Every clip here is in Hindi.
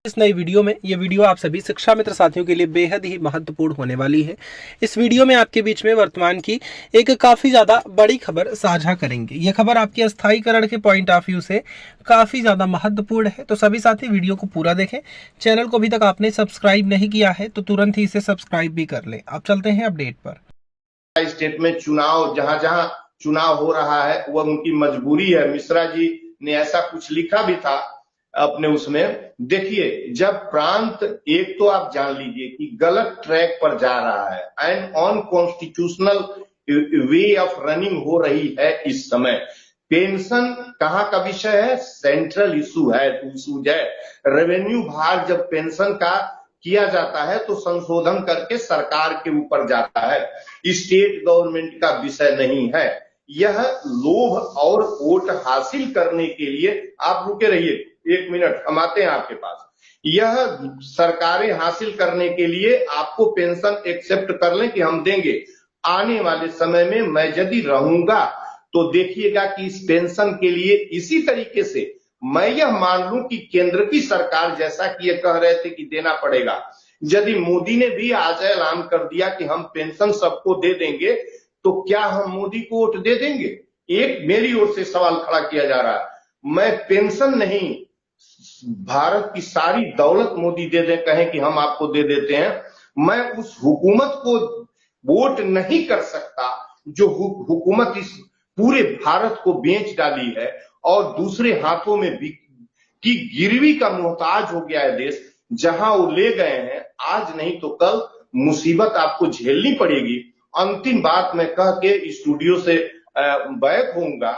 इस नई वीडियो में ये वीडियो आप सभी शिक्षा मित्र साथियों के लिए बेहद ही महत्वपूर्ण होने वाली है। इस वीडियो में आपके बीच में वर्तमान की एक काफ़ी ज़्यादा बड़ी खबर साझा करेंगे। ये खबर आपके स्थायीकरण के पॉइंट ऑफ व्यू से काफ़ी ज़्यादा महत्वपूर्ण है, तो सभी साथी वीडियो को पूरा देखें। चैनल को अभी तक आपने सब्सक्राइब नहीं किया है तो तुरंत ही इसे सब्सक्राइब भी कर लें। अब चलते हैं अपडेट पर। स्टेट में चुनाव जहां जहां चुनाव हो रहा है वह उनकी मजबूरी है। मिश्रा जी ने ऐसा कुछ लिखा भी था अपने उसमें। देखिए, जब प्रांत एक तो आप जान लीजिए कि गलत ट्रैक पर जा रहा है and on constitutional way of running हो रही है इस समय। पेंशन कहाँ का विषय है? सेंट्रल इशू है, इशूज है। रेवेन्यू भार जब पेंशन का किया जाता है तो संशोधन करके सरकार के ऊपर जाता है, स्टेट गवर्नमेंट का विषय नहीं है। यह लोभ और वोट हासिल करने के लिए, आप रुके रहिए एक मिनट, हम आते हैं आपके पास। यह सरकारें हासिल करने के लिए आपको पेंशन एक्सेप्ट कर लें कि हम देंगे। आने वाले समय में मैं यदि रहूंगा तो देखिएगा कि इस पेंशन के लिए इसी तरीके से मैं यह मान लूं कि केंद्र की सरकार, जैसा कि ये कह रहे थे कि देना पड़ेगा, यदि मोदी ने भी आज ऐलान कर दिया कि हम पेंशन सबको दे देंगे, तो क्या हम मोदी को वोट दे देंगे? एक मेरी ओर से सवाल खड़ा किया जा रहा है। मैं पेंशन नहीं, भारत की सारी दौलत मोदी दे दे, कहें कि हम आपको दे देते हैं, मैं उस हुकूमत को वोट नहीं कर सकता जो हुकूमत इस पूरे भारत को बेच डाली है और दूसरे हाथों में की गिरवी का मोहताज हो गया है देश। जहां वो ले गए हैं, आज नहीं तो कल मुसीबत आपको झेलनी पड़ेगी। अंतिम बात मैं कह के स्टूडियो से बैक होऊंगा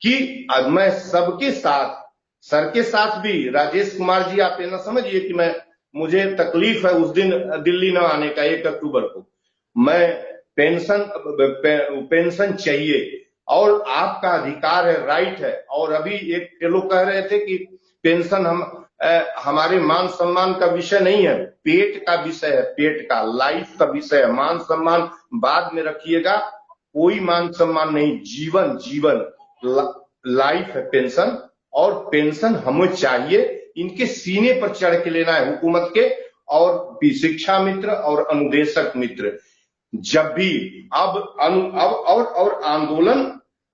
कि मैं सबके साथ, सर के साथ भी, राजेश कुमार जी आप ये ना समझिए कि मुझे तकलीफ है उस दिन दिल्ली न आने का 1 अक्टूबर को। मैं पेंशन चाहिए और आपका अधिकार है, राइट है। और अभी एक लोग कह रहे थे कि पेंशन हमारे मान सम्मान का विषय नहीं है, पेट का विषय है, पेट का, लाइफ का विषय है। मान सम्मान बाद में रखिएगा, कोई मान सम्मान नहीं, जीवन जीवन लाइफ है पेंशन। और पेंशन हमें चाहिए, इनके सीने पर चढ़ के लेना है हुकूमत के और शिक्षा मित्र और अनुदेशक मित्र। जब भी अब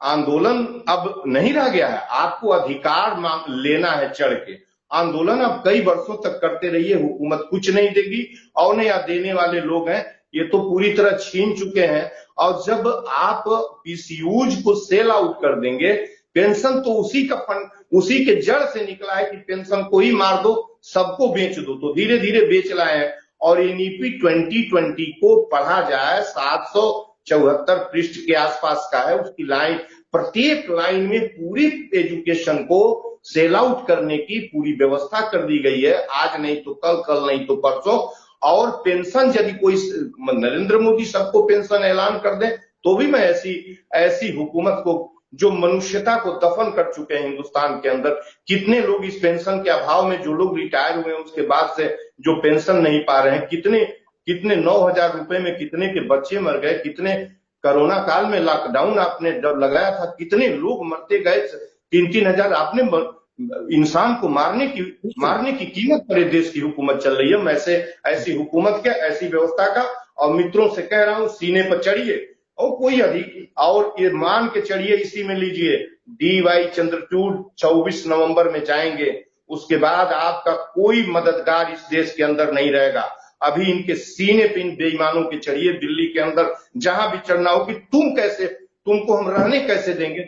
आंदोलन अब नहीं रह गया है, आपको अधिकार लेना है चढ़ के। आंदोलन अब कई वर्षों तक करते रहिए, हुकूमत कुछ नहीं देगी और नहीं देने वाले लोग हैं ये तो पूरी तरह छीन चुके हैं। और जब आप पीसीयूज को सेल आउट कर देंगे, पेंशन तो उसी के जड़ से निकला है कि पेंशन को ही मार दो, सबको बेच दो, तो धीरे धीरे बेच लाए हैं। और एनईपी 2020 को पढ़ा जाए, 774 पृष्ठ के आसपास का है, उसकी लाइन, प्रत्येक लाइन में पूरी एजुकेशन को सेल आउट करने की पूरी व्यवस्था कर दी गई है। आज नहीं तो कल, कल नहीं तो परसों। और पेंशन यदि कोई, नरेंद्र मोदी सबको पेंशन ऐलान कर दे तो भी मैं ऐसी हुकूमत को, जो मनुष्यता को दफन कर चुके हैं हिंदुस्तान के अंदर, कितने लोग इस पेंशन के अभाव में, जो लोग रिटायर हुए हैं उसके बाद से जो पेंशन नहीं पा रहे हैं, कितने 9,000 रुपए में कितने के बच्चे मर गए, कितने कोरोना काल में लॉकडाउन आपने जब लगाया था कितने लोग मरते गए, 3-3 हजार। आपने इंसान को मारने की कीमत पर देश की हुकूमत चल रही है। मैं ऐसी हुकूमत का, ऐसी व्यवस्था का, और मित्रों से कह रहा हूं, सीने पर चढ़िए और कोई अधिक, और ये मान के चढ़िए, इसी में लीजिए DY चंद्रचूड़ 24 नवंबर में जाएंगे, उसके बाद आपका कोई मददगार इस देश के अंदर नहीं रहेगा। अभी इनके सीने पे इन बेईमानों के चढ़िए, दिल्ली के अंदर जहां भी चढ़ना हो, कि तुमको हम रहने कैसे देंगे,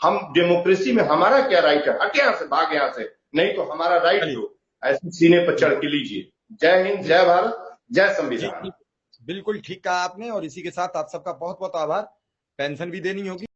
हम डेमोक्रेसी में हमारा क्या राइट है, हट यहां से, भाग यहां से, नहीं तो हमारा राइट दो। ऐसे सीने पर चढ़ के लीजिए। जय हिंद, जय भारत, जय संविधान। बिल्कुल ठीक कहा आपने, और इसी के साथ आप सबका बहुत बहुत आभार। पेंशन भी देनी होगी।